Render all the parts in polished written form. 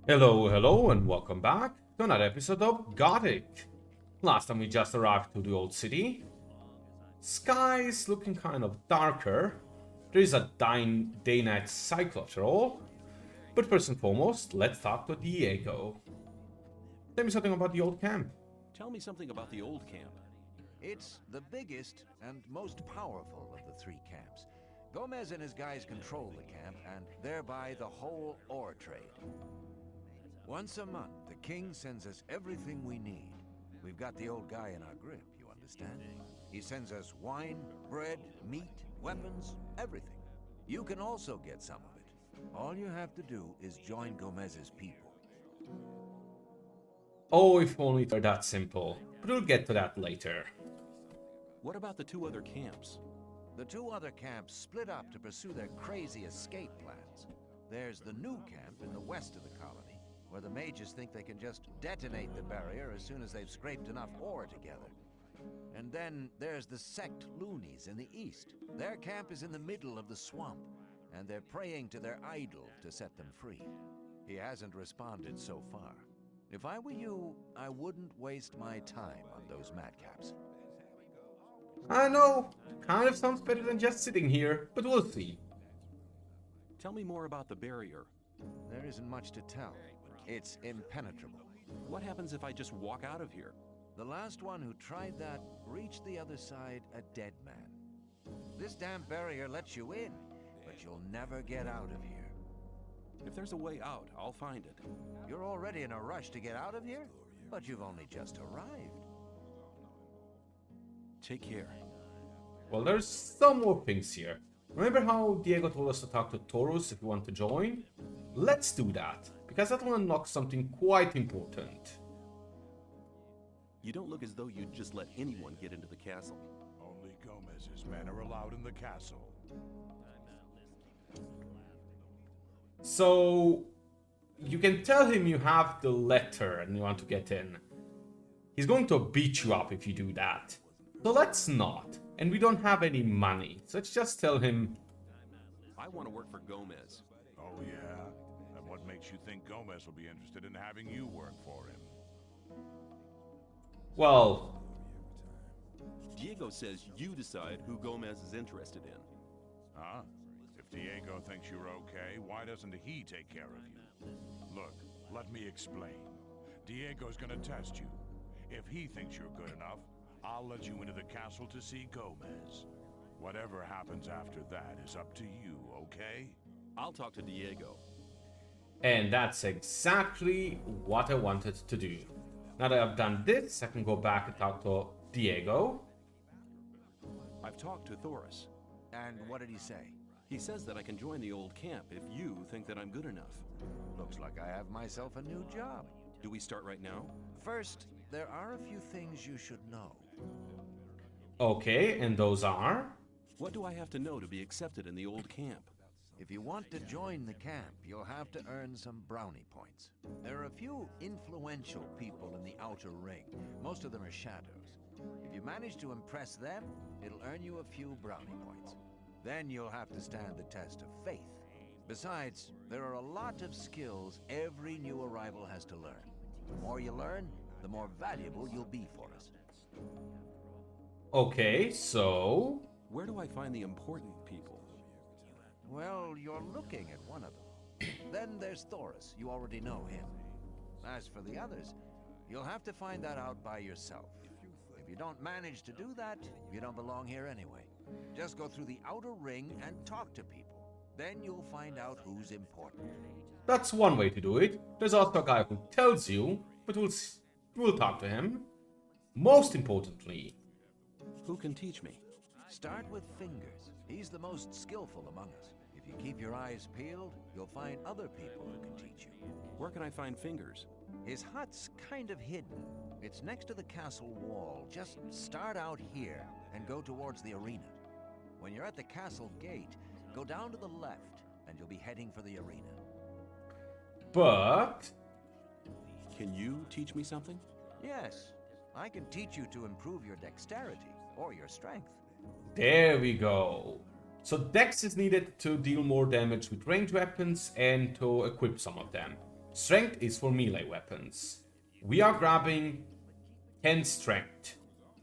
Hello, hello, and welcome back to another episode of Gothic. Last time we just arrived to the old city. Sky's looking kind of darker. There is a day-night cycle after all. But first and foremost, let's talk to Diego. Tell me something about the old camp. Tell me something about the old camp. It's the biggest and most powerful of the three camps. Gomez and his guys control the camp, and thereby the whole ore trade. Once a month, the king sends us everything we need. We've got the old guy in our grip, you understand? He sends us wine, bread, meat, weapons, everything. You can also get some of it. All you have to do is join Gomez's people. Oh, if only it were that simple. But we'll get to that later. What about the two other camps? The two other camps split up to pursue their crazy escape plans. There's the new camp in the west of the colony, where the mages think they can just detonate the barrier as soon as they've scraped enough ore together. And then there's the sect loonies in the east. Their camp is in the middle of the swamp, and they're praying to their idol to set them free. He hasn't responded so far. If I were you, I wouldn't waste my time on those madcaps. I know, kind of sounds better than just sitting here, but we'll see. Tell me more about the barrier. There isn't much to tell. It's impenetrable. What happens if I just walk out of here? The last one who tried that reached the other side a dead man. This damn barrier lets you in, but you'll never get out of here. If there's a way out, I'll find it. You're already in a rush to get out of here, but you've only just arrived. Take care. Well, there's some more things here. Remember how Diego told us to talk to Taurus if we want to join? Let's do that, because that will unlock something quite important. You don't look as though you'd just let anyone get into the castle. Only Gomez's men are allowed in the castle. So, you can tell him you have the letter and you want to get in. He's going to beat you up if you do that. So let's not. And we don't have any money. So let's just tell him... I want to work for Gomez. Oh yeah? And what makes you think Gomez will be interested in having you work for him? Well... Diego says you decide who Gomez is interested in. Huh? If Diego thinks you're okay, why doesn't he take care of you? Look, let me explain. Diego's gonna test you. If he thinks you're good enough, I'll let you into the castle to see Gomez. Whatever happens after that is up to you, okay? I'll talk to Diego. And that's exactly what I wanted to do. Now that I've done this, I can go back and talk to Diego. I've talked to Thoris. And what did he say? He says that I can join the old camp if you think that I'm good enough. Looks like I have myself a new job. Do we start right now? First, there are a few things you should know. Okay, and those are... What do I have to know to be accepted in the old camp? If you want to join the camp, you'll have to earn some brownie points. There are a few influential people in the outer ring. Most of them are shadows. If you manage to impress them, it'll earn you a few brownie points. Then you'll have to stand the test of faith. Besides, there are a lot of skills every new arrival has to learn. The more you learn, the more valuable you'll be for us. Okay, so... Where do I find the important people? Well, you're looking at one of them. Then there's Thoris. You already know him. As for the others, you'll have to find that out by yourself. If you don't manage to do that, you don't belong here anyway. Just go through the outer ring and talk to people. Then you'll find out who's important. That's one way to do it. There's also a guy who tells you, but we'll talk to him. Most importantly... Who can teach me? Start with Fingers. He's the most skillful among us. If you keep your eyes peeled, you'll find other people who can teach you. Where can I find Fingers? His hut's kind of hidden. It's next to the castle wall. Just start out here and go towards the arena. When you're at the castle gate, go down to the left and you'll be heading for the arena. But... Can you teach me something? Yes, I can teach you to improve your dexterity or your strength. There we go. So Dex is needed to deal more damage with ranged weapons and to equip some of them. Strength is for melee weapons. We are grabbing 10 strength.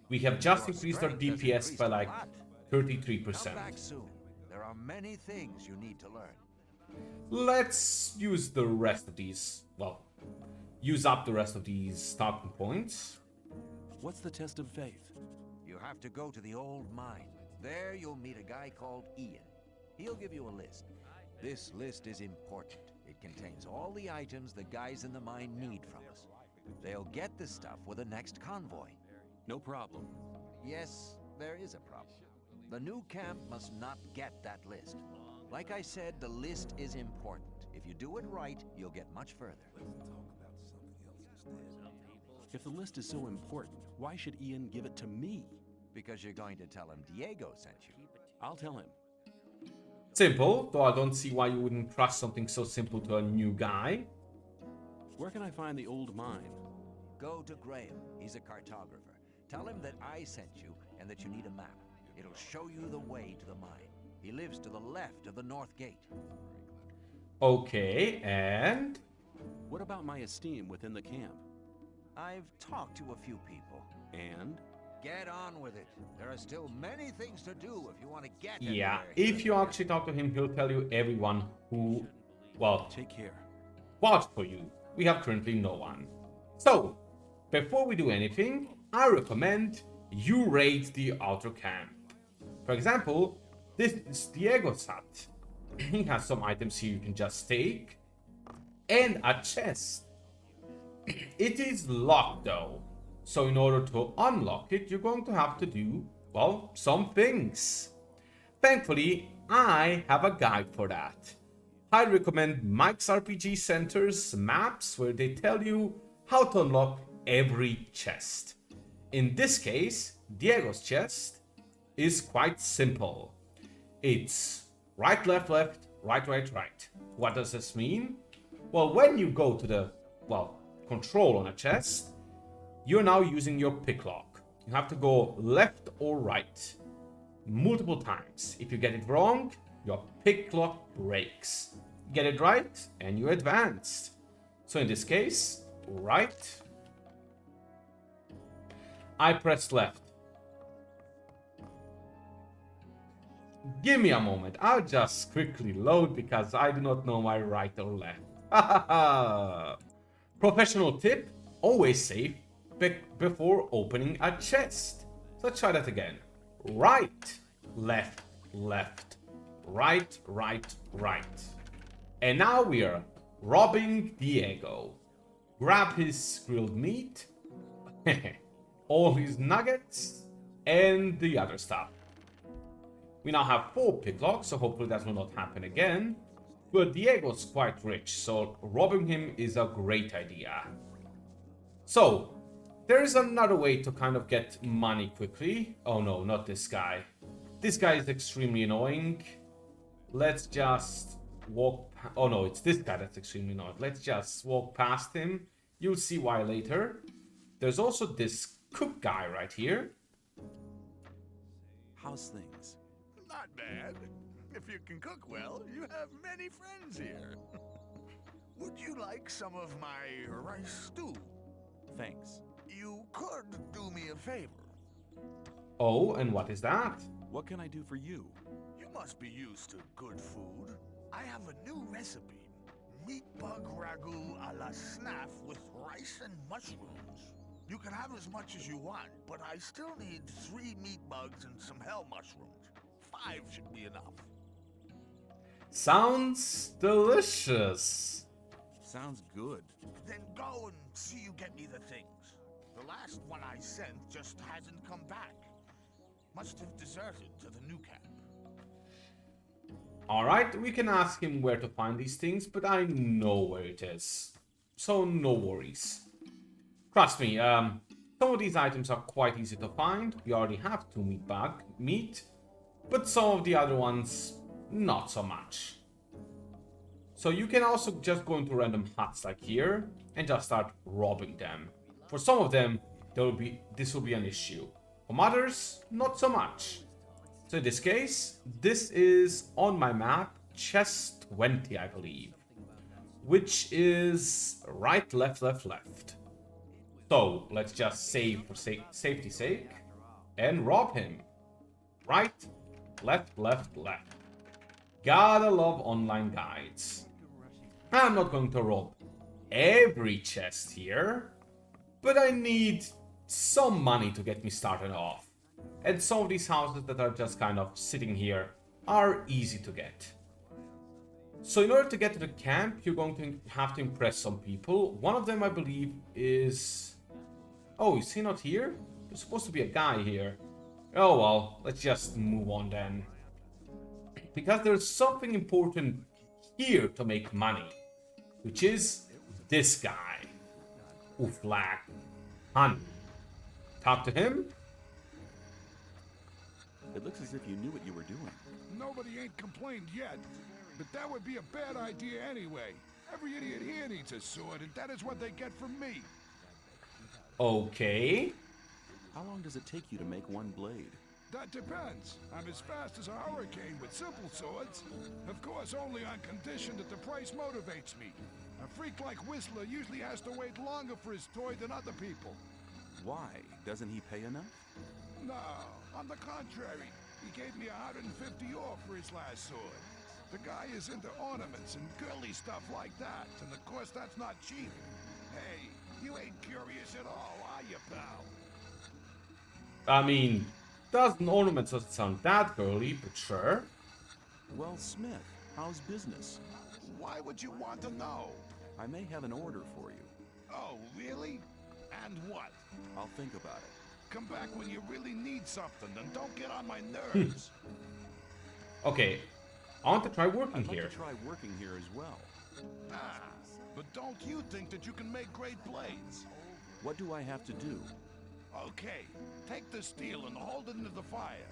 We have just Your increased our strength has DPS increased by a like lot. 33%. Come back soon. There are many things you need to learn. Let's use the rest of these. Well, use up the rest of these starting points. What's the test of faith? You have to go to the old mine. There you'll meet a guy called Ian. He'll give you a list. This list is important. It contains all the items the guys in the mine need from us. They'll get the stuff with the next convoy. No problem. Yes, there is a problem. The new camp must not get that list. Like I said, the list is important. If you do it right, you'll get much further. If the list is so important, why should Ian give it to me? Because you're going to tell him Diego sent you. I'll tell him. Simple, though I don't see why you wouldn't trust something so simple to a new guy. Where can I find the old mine? Go to Graham. He's a cartographer. Tell him that I sent you and that you need a map. It'll show you the way to the mine. He lives to the left of the north gate. Okay, and... What about my esteem within the camp? I've talked to a few people. And? Get on with it. There are still many things to do if you want to get yeah, anywhere if here. you actually talk to him, he'll tell you everyone who, well, Take care. vouched for you. We have currently no one. So, before we do anything, I recommend you raid the outer camp. For example, this is Diego's hut. He has some items here you can just take. And a chest. It is locked though. So in order to unlock it, you're going to have to do, well, some things. Thankfully, I have a guide for that. I recommend Mike's RPG Center's maps where they tell you how to unlock every chest. In this case, Diego's chest is quite simple. It's right, left, left, right, right, right. What does this mean? Well, when you go to the, well, control on a chest, you're now using your pick lock. You have to go left or right multiple times. If you get it wrong, your pick lock breaks. Get it right, and you advanced. So in this case, right. I pressed left. Give me a moment. I'll just quickly load because I do not know my right or left. Professional tip, always save before opening a chest. So let's try that again. Right, left, left, right, right, right. And now we are robbing Diego. Grab his grilled meat, all his nuggets, and the other stuff. We now have 4 picklocks, so hopefully that will not happen again. But Diego's quite rich, so robbing him is a great idea. So, there is another way to kind of get money quickly. Oh no, not this guy. This guy is extremely annoying. Let's just walk... Oh no, it's this guy that's extremely annoying. Let's just walk past him. You'll see why later. There's also this cook guy right here. How's things? Not bad. If you can cook well, you have many friends here. Would you like some of my rice stew? Thanks. You could do me a favor. Oh, and what is that? What can I do for you? You must be used to good food. I have a new recipe. Meat bug ragu a la snaff with rice and mushrooms. You can have as much as you want, but I still need 3 meat bugs and some hell mushrooms. 5 should be enough. Sounds delicious. Sounds good. Then go and see you get me the things. The last one I sent just hasn't come back. Must have deserted to the new camp. Alright, we can ask him where to find these things, but I know where it is. So no worries. Trust me, some of these items are quite easy to find. We already have 2 meat, but some of the other ones, not so much. So you can also just go into random huts like here and just start robbing them. For some of them, this will be an issue. For others, not so much. So in this case, this is on my map, chest 20, I believe. which is right, left, left, left. So let's just save for safety's sake and rob him. Right, left, left, left. Gotta love online guides. I'm not going to rob every chest here, but I need some money to get me started off. And some of these houses that are just kind of sitting here are easy to get. So in order to get to the camp, you're going to have to impress some people. One of them, I believe, is... Oh, is he not here? There's supposed to be a guy here. Oh well, let's just move on then. Because there's something important here to make money, which is this guy. Uflak Han. Talk to him. It looks as if you knew what you were doing. Nobody ain't complained yet, but that would be a bad idea anyway. Every idiot here needs a sword, and that is what they get from me. Okay. How long does it take you to make one blade? That depends. I'm as fast as a hurricane with simple swords. Of course, only on condition that the price motivates me. A freak like Whistler usually has to wait longer for his toy than other people. Why? Doesn't he pay enough? No, on the contrary. He gave me 150 off for his last sword. The guy is into ornaments and girly stuff like that, and of course that's not cheap. Hey, you ain't curious at all, are you, pal? I mean, doesn't ornaments doesn't sound that girly, but sure. Well, Smith, how's business? Why would you want to know? I may have an order for you. Oh, really? And what? I'll think about it. Come back when you really need something, and don't get on my nerves. Okay, I want to try working I'd like here. to try working here as well. Ah, but don't you think that you can make great blades? What do I have to do? Okay, take the steel and hold it into the fire.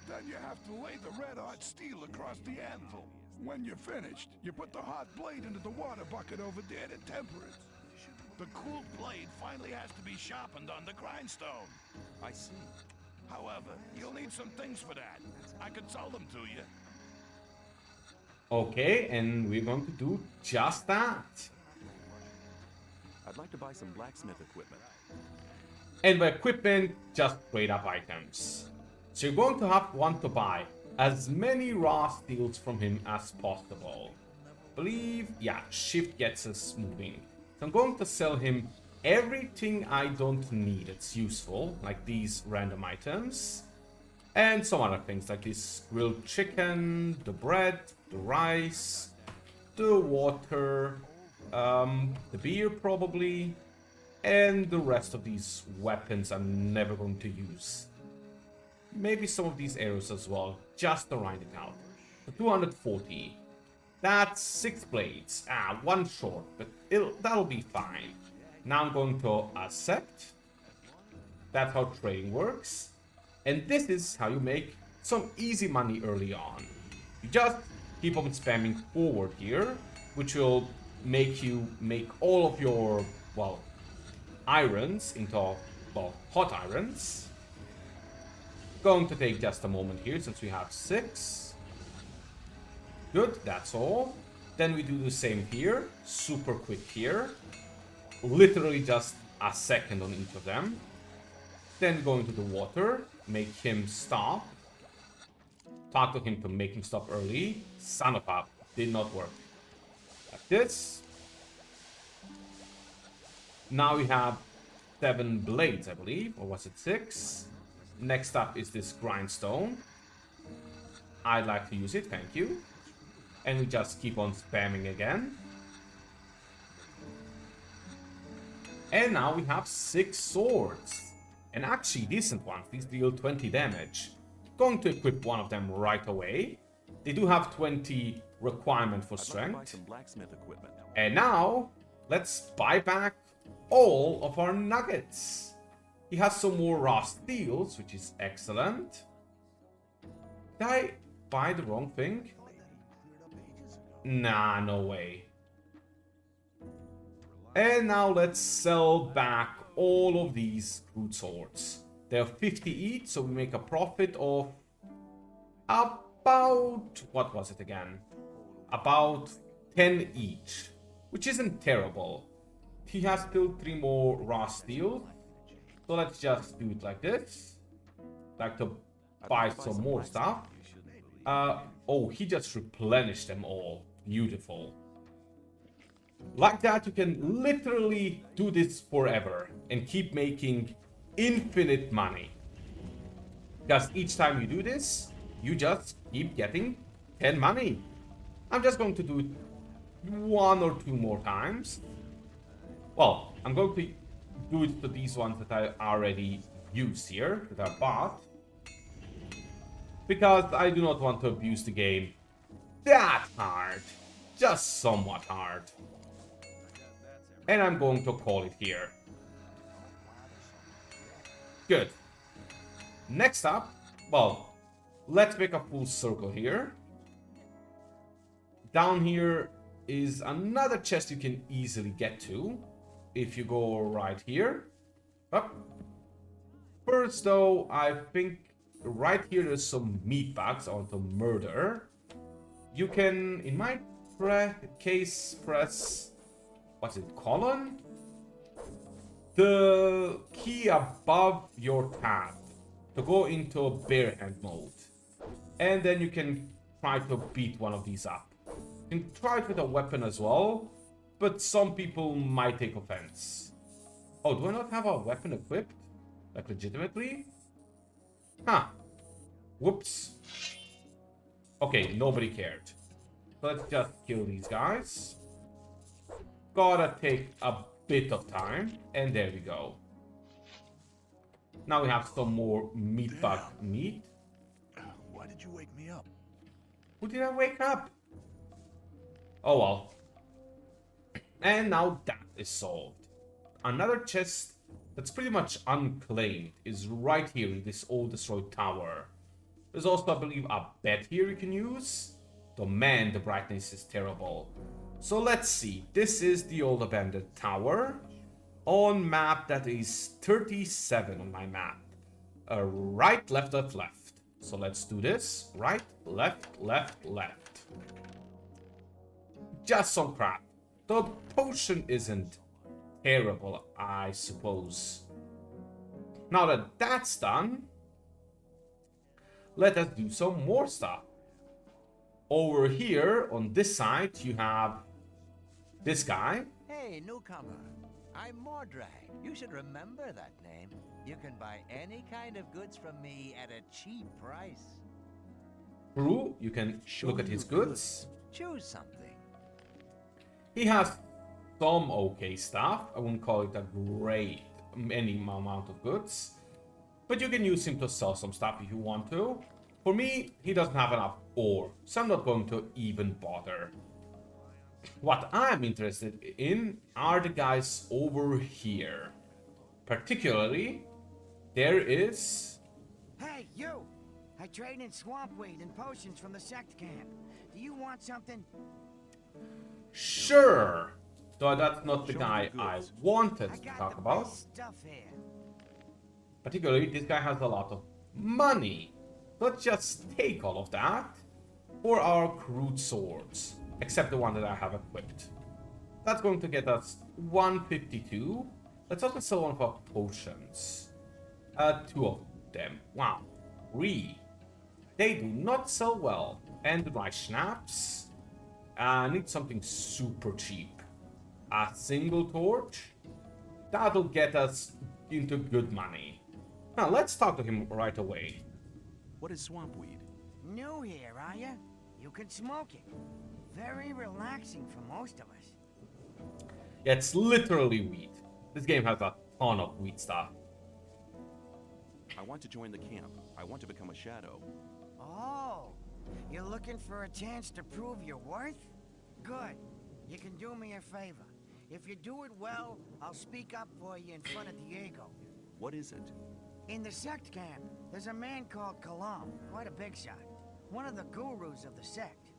Then you have to lay the red hot steel across the anvil. When you're finished, you put the hot blade into the water bucket over there to temper it. The cool blade finally has to be sharpened on the grindstone. I see. However, you'll need some things for that. I could sell them to you. Okay, and we're going to do just that. I'd like to buy some blacksmith equipment. And by equipment, just straight up items. So you're going to want to buy as many raw steels from him as possible. Believe, yeah, shift gets us moving. So I'm going to sell him everything I don't need that's useful, like these random items. And some other things like this grilled chicken, the bread, the rice, the water, the beer probably, and the rest of these weapons I'm never going to use. Maybe some of these arrows as well, just to round it out. So 240. That's 6 blades. One short, but that'll be fine. Now I'm going to accept. That's how trading works. And this is how you make some easy money early on. You just keep on spamming forward here, which will make you make all of your, well, irons into, well, hot irons. Going to take just a moment here since we have 6. Good, that's all. Then we do the same here. Super quick here. Literally just a second on each of them. Then go into the water. Make him stop. Talk to him to make him stop early. Son of a... Did not work. Like this. Now we have 7 blades, I believe. Or was it 6? Next up is this grindstone. I'd like to use it, thank you. And we just keep on spamming again. And now we have 6 swords. And actually decent ones. These deal 20 damage. Going to equip one of them right away. They do have 20 requirement for strength. I'd like to buy some blacksmith equipment. And now, let's buy back all of our nuggets. He has some more raw steels, which is excellent. Did I buy the wrong thing? Nah, no way. And now let's sell back all of these crude swords. They're 50 each, so we make a profit of about... what was it again? About 10 each. which isn't terrible. He has still 3 more raw steel. So let's just do it like this. Like to buy some more stuff. Oh, he just replenished them all. Beautiful. Like that, you can literally do this forever and keep making infinite money. Because each time you do this, you just keep getting 10 money. I'm just going to do it 1 or 2 more times. Well, I'm going to do it to these ones that I already used here, that I bought. Because I do not want to abuse the game that hard. Just somewhat hard. And I'm going to call it here. Good. Next up, well, let's make a full circle here. Down here is another chest you can easily get to. If you go right here. Up. First though, I think right here there's some meat bags I want to murder. You can, in my case, press, what's it, colon? The key above your tab to go into a bare hand mode. And then you can try to beat one of these up. You can try it with a weapon as well, but some people might take offense. Oh, do I not have a weapon equipped? Like legitimately? Huh. Whoops. Okay, nobody cared. Let's just kill these guys. Gotta take a bit of time. And there we go. Now we have some more meat bug meat. Why did you wake me up? Who did I wake up? Oh well. And now that is solved. Another chest that's pretty much unclaimed is right here in this old destroyed tower. There's also, I believe, a bed here you can use. Though man, the brightness is terrible. So let's see. This is the old abandoned tower. On map that is 37 on my map. Right, left, left, left. So let's do this. Right, left, left, left. Just some crap. The potion isn't terrible, I suppose. Now that that's done, let us do some more stuff. Over here, on this side, you have this guy. Hey, newcomer. I'm Mordred. You should remember that name. You can buy any kind of goods from me at a cheap price. True, you can look at his goods. Choose something. He has some okay stuff. I wouldn't call it a great any amount of goods. But you can use him to sell some stuff if you want to. For me, he doesn't have enough ore, so I'm not going to even bother. What I'm interested in are the guys over here. Particularly, there is... Hey, you! I trade in swamp weed and potions from the sect camp. Do you want something? Sure! Though that's not the guy I wanted to talk about. Stuff here. Particularly, this guy has a lot of money. Let's just take all of that for our crude swords. Except the one that I have equipped. That's going to get us 152. Let's also sell one of our potions. 2 of them. Wow. 3. They do not sell well. And my schnapps. I need something super cheap. A single torch. That'll get us into good money. Now let's talk to him right away. What is swampweed? New here, are you? You can smoke it. Very relaxing for most of us. Yeah, it's literally weed. This game has a ton of weed stuff. I want to join the camp. I want to become a shadow. Oh, you're looking for a chance to prove your worth? Good. You can do me a favor. If you do it well, I'll speak up for you in front of Diego. What is it? In the sect camp, there's a man called Kalam, quite a big shot. One of the gurus of the sect.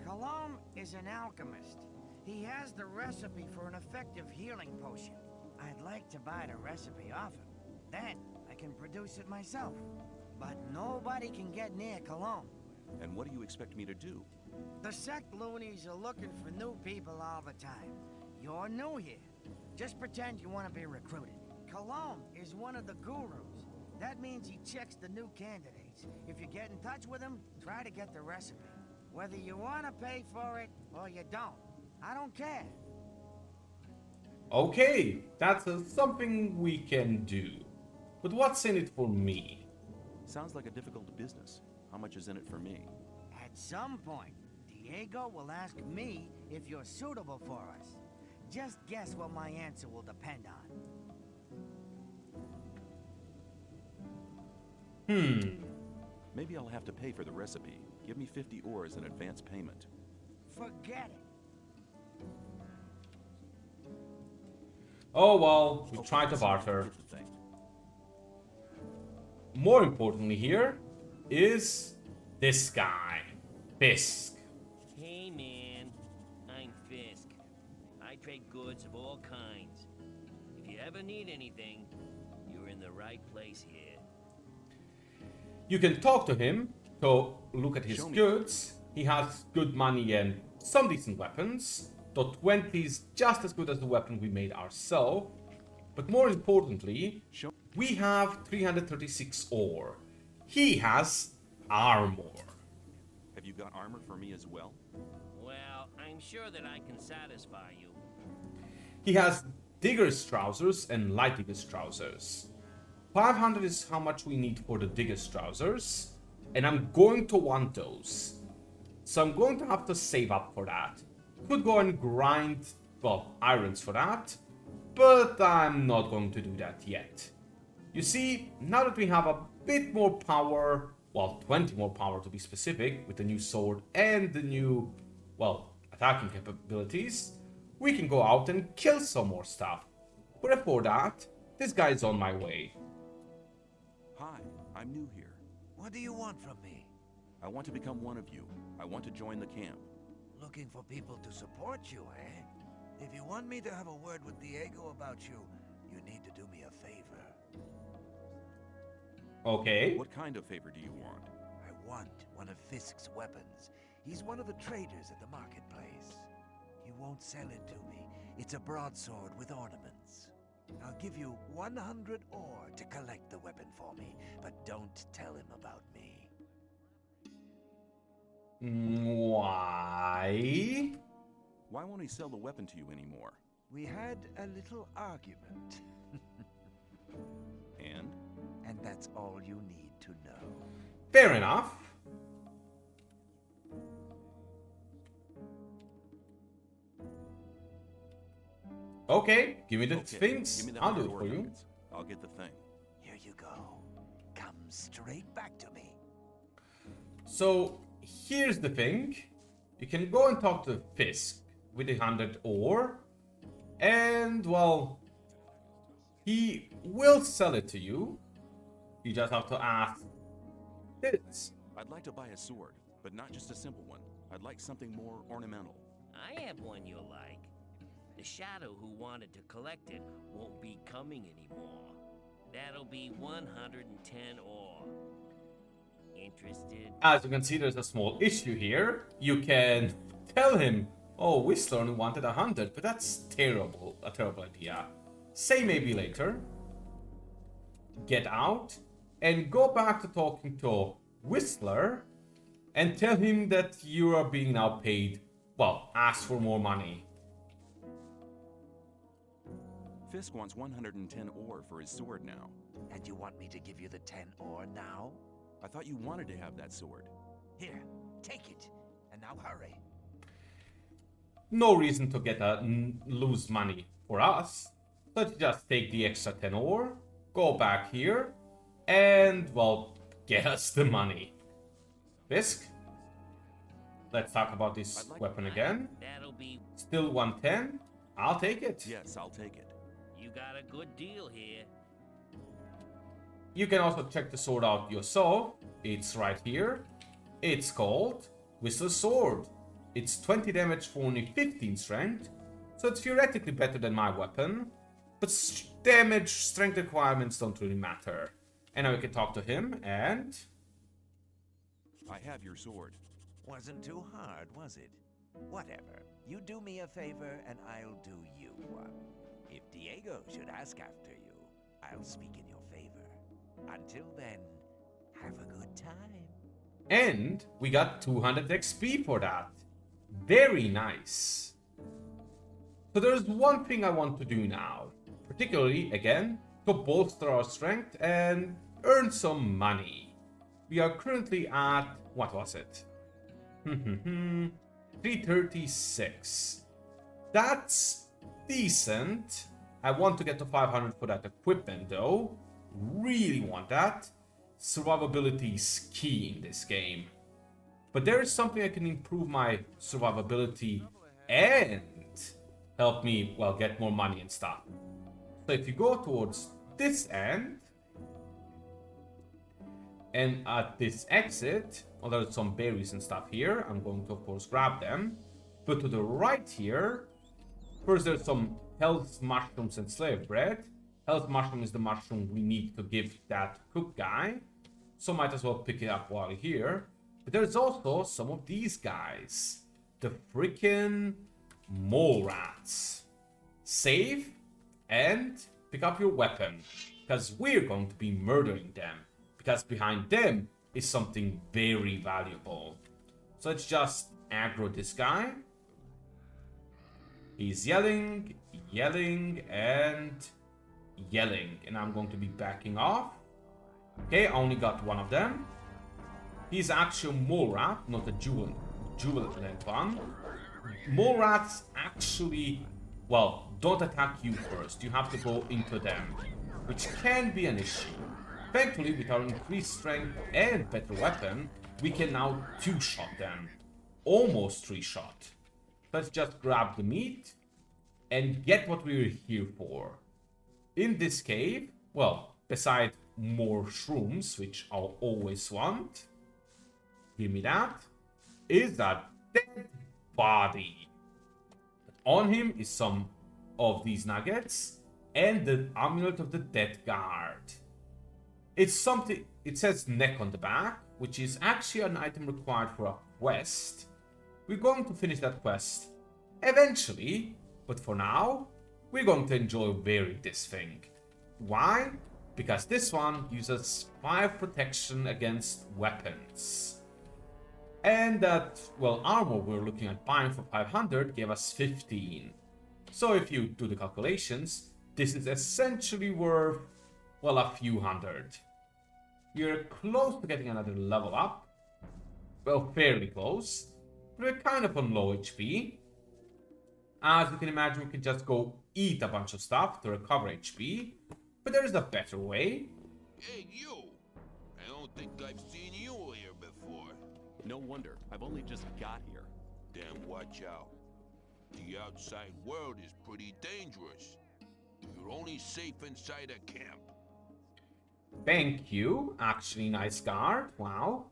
Kalam is an alchemist. He has the recipe for an effective healing potion. I'd like to buy the recipe off him. Then, I can produce it myself. But nobody can get near Kalam. And what do you expect me to do? The sect loonies are looking for new people all the time. You're new here. Just pretend you want to be recruited. Cologne is one of the gurus. That means he checks the new candidates. If you get in touch with him, try to get the recipe. Whether you want to pay for it or you don't, I don't care. Okay, that's something we can do. But what's in it for me? Sounds like a difficult business. How much is in it for me? At some point, Diego will ask me if you're suitable for us. Just guess what my answer will depend on. Maybe I'll have to pay for the recipe. Give me 50 ore as an advance payment. Forget it. Oh well, we Okay, tried to so I'll barter. get the thing. More importantly here is this guy, Fisk. Hey man, I'm Fisk. I trade goods of all kinds. If you ever need anything, you're in the right place here. You can talk to him to look at his Show me. goods. He has good money and some decent weapons. The 20 is just as good as the weapon we made ourselves. But more importantly, Show we have 336 ore. He has armor. Have you got armor for me as well? Well, I'm sure that I can satisfy you. He has digger's trousers and light digger's trousers. 500 is how much we need for the digger's trousers, and I'm going to want those. So I'm going to have to save up for that. Could go and grind, well, irons for that, but I'm not going to do that yet. You see, now that we have a bit more power, well, 20 more power to be specific, with the new sword and the new, well, attacking capabilities, we can go out and kill some more stuff. But before that, this guy is on my way. Hi, I'm new here. What do you want from me? I want to become one of you. I want to join the camp. Looking for people to support you, eh? If you want me to have a word with Diego about you, you need to do me a favor. Okay. What kind of favor do you want? I want one of Fisk's weapons. He's one of the traders at the marketplace. He won't sell it to me. It's a broadsword with ornaments. I'll give you 100 ore to collect the weapon for me, but don't tell him about me. Why? Why won't he sell the weapon to you anymore? We had a little argument, And? and that's all you need to know. Fair enough. Okay, give me the Okay, things. give me that I'll do it 100 for you. nuggets. I'll get the thing. Here you go. Come straight back to me. So here's the thing. You can go and talk to Fisk with the 100 ore. And well, he will sell it to you. You just have to ask this. I'd like to buy a sword, but not just a simple one. I'd like something more ornamental. I have one you'll like. The Shadow who wanted to collect it won't be coming anymore. That'll be 110 ore. Interested? As you can see, there's a small issue here. You can tell him, oh, Whistler only wanted 100, but that's terrible. A terrible idea. Say maybe later. Get out and go back to talking to Whistler and tell him that you are being now paid, well, ask for more money. Fisk wants 110 ore for his sword now. And you want me to give you the 10 ore now? I thought you wanted to have that sword. Here, take it. And now hurry. No reason to get lose money for us. Let's just take the extra 10 ore, go back here, and, well, get us the money. Fisk? Let's talk about this I'd like- weapon again. That'll be... Still 110? I'll take it. Yes, I'll take it. You got a good deal here. You can also check the sword out yourself. It's right here. It's called Whistler's Sword. It's 20 damage for only 15 strength, so it's theoretically better than my weapon, but damage strength requirements don't really matter. And now we can talk to him, and... I have your sword. Wasn't too hard, was it? Whatever. You do me a favor, and I'll do you one. If Diego should ask after you, I'll speak in your favor. Until then, have a good time. And we got 200 XP for that. Very nice. So there's one thing I want to do now. Particularly, again, to bolster our strength and earn some money. We are currently at, what was it? 336. That's decent. I want to get to 500 for that equipment though. Really want that. Survivability is key in this game. But there is something I can improve my survivability and help me, well, get more money and stuff. So if you go towards this end, and at this exit, well, there's some berries and stuff here. I'm going to, of course, grab them. But to the right here, first there's some health mushrooms and slave bread. Health mushroom is the mushroom we need to give that cook guy. So might as well pick it up while here. But there's also some of these guys. The freaking mole rats. Save and pick up your weapon. Because we're going to be murdering them. Because behind them is something very valuable. So let's just aggro this guy. He's yelling, yelling, and yelling. And I'm going to be backing off. Okay, I only got one of them. He's actually a mole rat, not a jubilant one. Mole rats actually, well, don't attack you first. You have to go into them, which can be an issue. Thankfully, with our increased strength and better weapon, we can now two-shot them. Almost three-shot. Let's just grab the meat and get what we're here for. In this cave, well, beside more shrooms, which I'll always want, give me that, is that dead body. On him is some of these nuggets and the amulet of the dead guard. It's something, it says neck on the back, which is actually an item required for a quest. We're going to finish that quest eventually, but for now, we're going to enjoy wearing this thing. Why? Because this one uses 5 protection against weapons. And that, well, armor we're looking at buying for 500 gave us 15. So if you do the calculations, this is essentially worth, well, a few hundred. You're close to getting another level up. Well, fairly close. But we're kind of on low HP. As you can imagine, we can just go eat a bunch of stuff to recover HP. But there is a better way. Hey, you! I don't think I've seen you here before. No wonder. I've only just got here. Then watch out. The outside world is pretty dangerous. You're only safe inside a camp. Thank you. Actually, nice guard. Wow.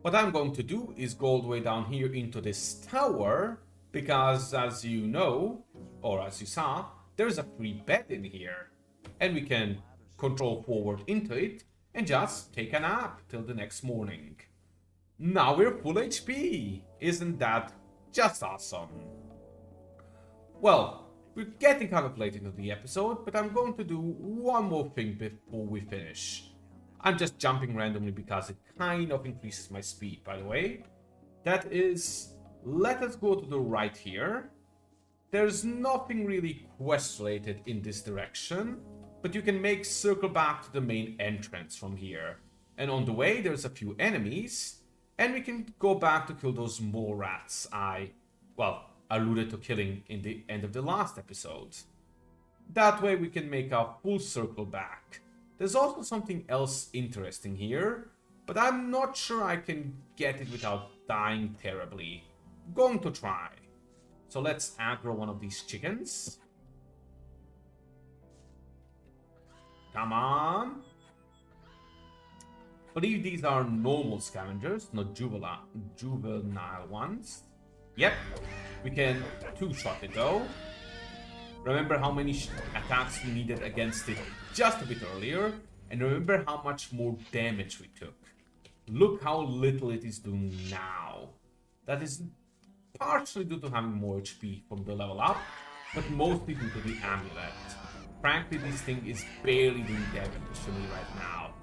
What I'm going to do is go all the way down here into this tower. Because as you know, or as you saw, there's a free bed in here. And we can control forward into it and just take a nap till the next morning. Now we're full HP. Isn't that just awesome? Well, we're getting kind of late into the episode, but I'm going to do one more thing before we finish. I'm just jumping randomly because it kind of increases my speed, by the way. That is, let us go to the right here. There's nothing really quest-related in this direction, but you can make circle back to the main entrance from here. And on the way, there's a few enemies, and we can go back to kill those mole rats I, well, alluded to killing in the end of the last episode. That way we can make a full circle back. There's also something else interesting here, but I'm not sure I can get it without dying terribly. Going to try. So let's aggro one of these chickens. Come on. I believe these are normal scavengers, not juvenile ones. Yep, we can two-shot it though. Remember how many attacks we needed against it just a bit earlier, and remember how much more damage we took. Look how little it is doing now. That is partially due to having more HP from the level up, but mostly due to the amulet. Frankly, this thing is barely doing damage to me right now.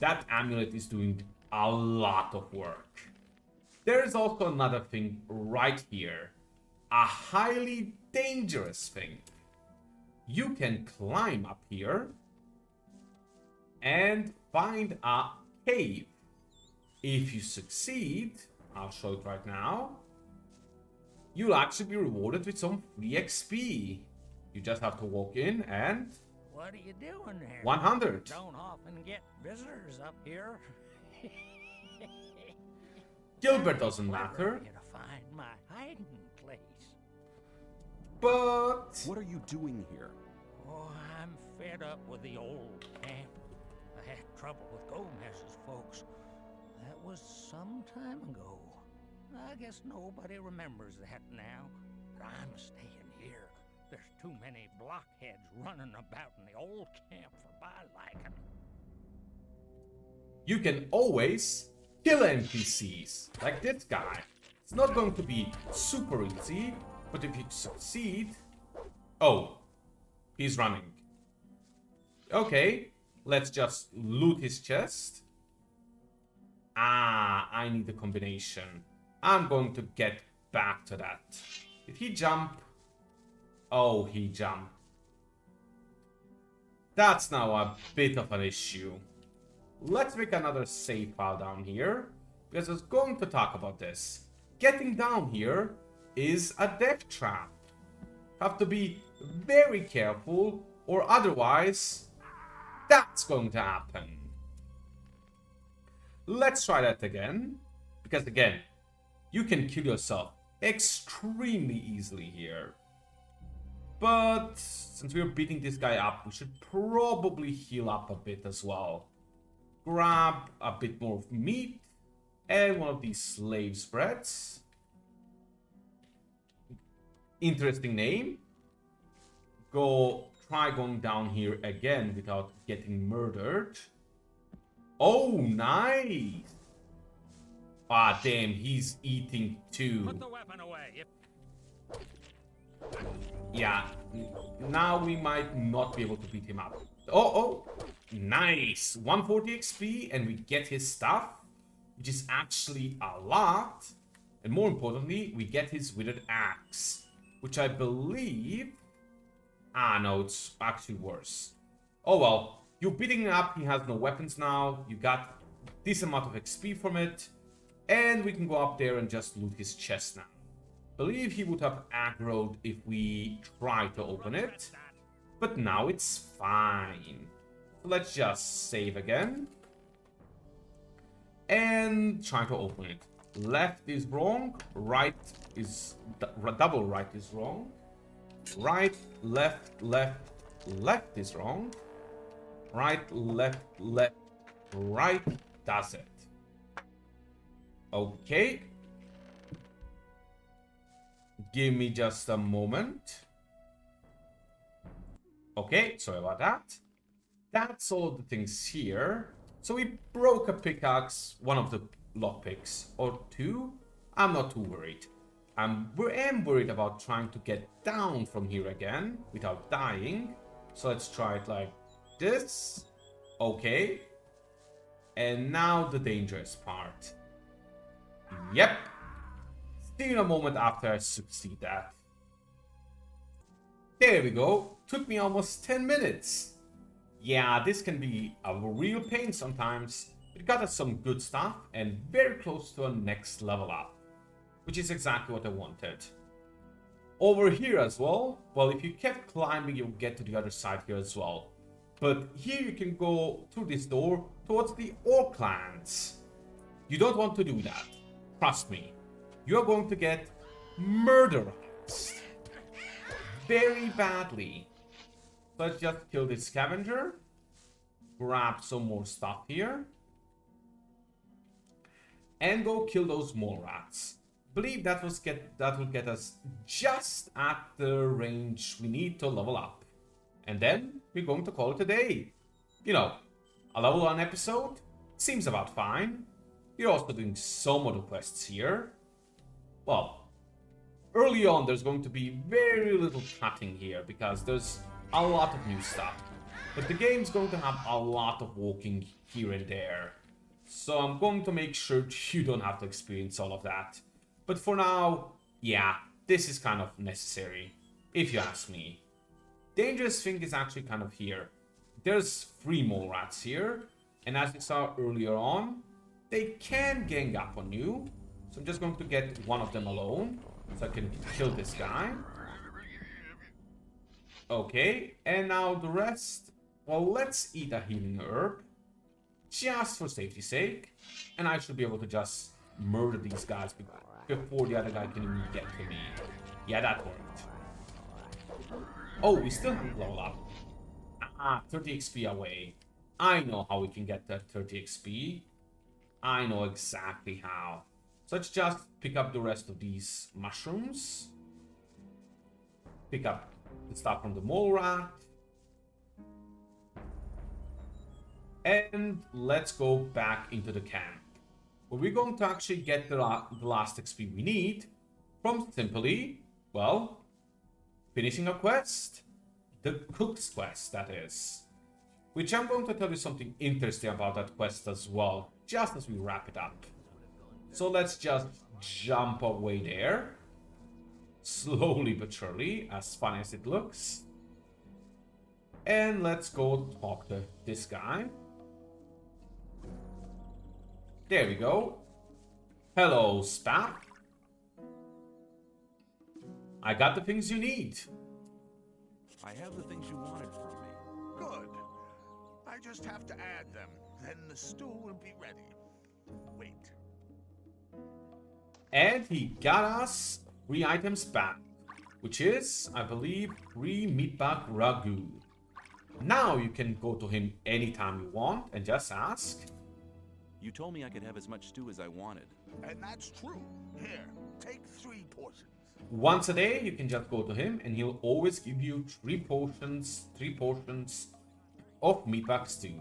That amulet is doing a lot of work. There is also another thing right here. A highly dangerous thing. You can climb up here and find a cave. If you succeed, I'll show it right now, you'll actually be rewarded with some free XP. You just have to walk in and... What are you doing there? 100. Don't often get visitors up here. Gilbert doesn't matter. You to find my hiding place. But... What are you doing here? Oh, I'm fed up with the old camp. I had trouble with Gomez's folks. That was some time ago. I guess nobody remembers that now. But I'm staying here. There's too many blockheads running about in the old camp for my liking. You can always kill NPCs, like this guy. It's not going to be super easy, but if you succeed... Oh, he's running. Okay, let's just loot his chest. Ah, I need a combination. I'm going to get back to that. Did he jump? Oh, he jumped. That's now a bit of an issue. Let's make another save file down here, because I was going to talk about this. Getting down here is a death trap. Have to be very careful, or otherwise, that's going to happen. Let's try that again, because again, you can kill yourself extremely easily here. But since we're beating this guy up, we should probably heal up a bit as well. Grab a bit more of meat and one of these slaves' breads. Interesting name. Try going down here again without getting murdered. Oh, nice! Ah, damn, he's eating too. Put the weapon away. Yeah, now we might not be able to beat him up. Oh, nice! 140 XP and we get his stuff, which is actually a lot. And more importantly, we get his withered axe, which I believe... Ah, no, it's actually worse. Oh well, you're beating him up, he has no weapons now, you got this amount of XP from it, and we can go up there and just loot his chest now. Believe he would have aggroed if we tried to open it, but now it's fine. So let's just save again and try to open it. Left is wrong, right is double right is wrong, right, left, left, left is wrong, right, left, left, right does it. Okay. Give me just a moment. Okay, sorry about that. That's all the things here. So we broke a pickaxe, one of the lockpicks, or two. I'm not too worried. I am worried about trying to get down from here again without dying. So let's try it like this. Okay. And now the dangerous part. Yep. Still a moment after I succeed that. There we go. Took me almost 10 minutes. Yeah, this can be a real pain sometimes. It got us some good stuff and very close to a next level up, which is exactly what I wanted. Over here as well, well, if you kept climbing, you'll get to the other side here as well. But here you can go through this door towards the Orclands. You don't want to do that. Trust me. You're going to get murderized very badly. Let's just kill this scavenger. Grab some more stuff here. And go kill those mole rats. Believe that will get us just at the range we need to level up. And then we're going to call it a day. You know, a level 1 episode seems about fine. You're also doing some other quests here. Well, Early on, there's going to be very little cutting here because there's a lot of new stuff. But the game's going to have a lot of walking here and there. So I'm going to make sure you don't have to experience all of that. But for now, yeah, this is kind of necessary, if you ask me. Dangerous thing is actually kind of here. There's 3 mole rats here, and as we saw earlier on, they can gang up on you. So I'm just going to get one of them alone, so I can kill this guy. Okay, and now the rest, well, let's eat a healing herb, just for safety's sake, and I should be able to just murder these guys before the other guy can even get to me. Yeah, that worked. Oh, we still haven't leveled up. 30 XP away. I know how we can get that 30 XP. I know exactly how. So let's just pick up the rest of these mushrooms. Pick up the stuff from the mole rat. And let's go back into the camp, where we're going to actually get the last XP we need from simply, well, finishing a quest. The cook's quest, that is. Which I'm going to tell you something interesting about that quest as well, just as we wrap it up. So let's just jump away there. Slowly but surely, as fun as it looks. And let's go talk to this guy. There we go. Hello, Spap. I got the things you need. I have the things you wanted from me. Good. I just have to add them. Then the stew will be ready. Wait. And he got us 3 items back, which is, I believe, 3 meatbag ragu. Now you can go to him anytime you want and just ask. You told me I could have as much stew as I wanted. And that's true. Here, take 3 portions. Once a day, you can just go to him and he'll always give you 3 portions of meatbag stew.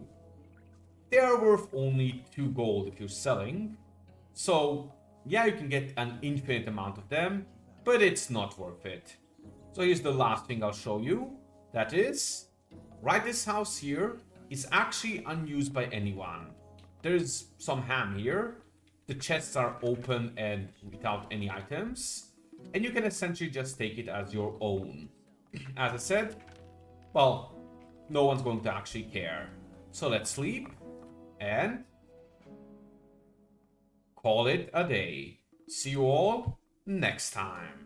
They are worth only 2 gold if you're selling. So, yeah, you can get an infinite amount of them, but it's not worth it. So here's the last thing I'll show you. That is, right, this house here is actually unused by anyone. There's some ham here. The chests are open and without any items. And you can essentially just take it as your own. As I said, well, no one's going to actually care. So let's sleep and call it a day. See you all next time.